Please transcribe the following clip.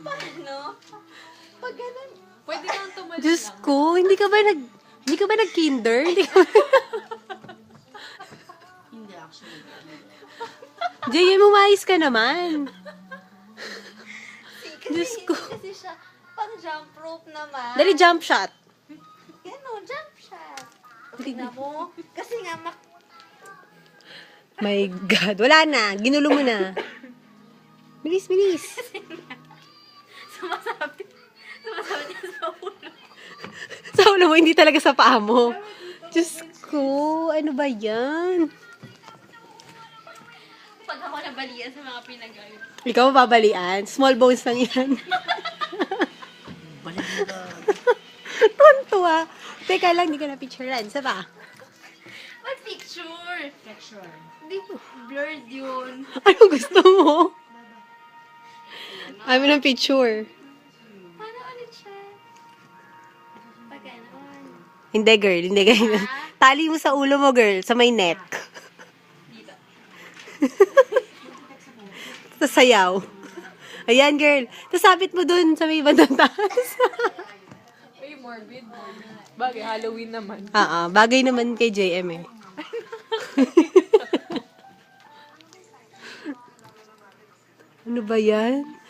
Paano? Pag ganun. Pwede kang tumalon Diyos lang. ko, hindi ka ba nag-kinder? Hindi ka ba... Hindi actually. Jay, umayos ka naman. Kasi Diyos ko. Kasi siya, pang jump rope naman. Dali, jump shot. Gano'n, jump shot. Tingnan mo. Kasi nga, My God. Wala na. Ginulo mo na. Bilis, bilis. sumasabi niya sa ulo. Sa ulo mo, hindi talaga sa paa mo. Diyos ko, ano ba yan? Pag ako nabalian sa mga pinagalit. Ikaw mababalian. Small bones lang yan. Tuntua. Teka lang, di ka na-picturean. Sa ba? What picture? Picture. Hindi, blurred yun. Ano gusto mo? Amin ang picture. Paano ulit siya? Pag gano'n. Hindi, girl. Hindi, girl. Tali mo sa ulo mo, girl. Sa may neck. Dito. Sa sayaw. Ayan, girl. Tapos sabit mo dun sa may bandang taas. Uy, morbid. Bagay, Halloween naman. Bagay naman kay JM eh. Ano ba yan?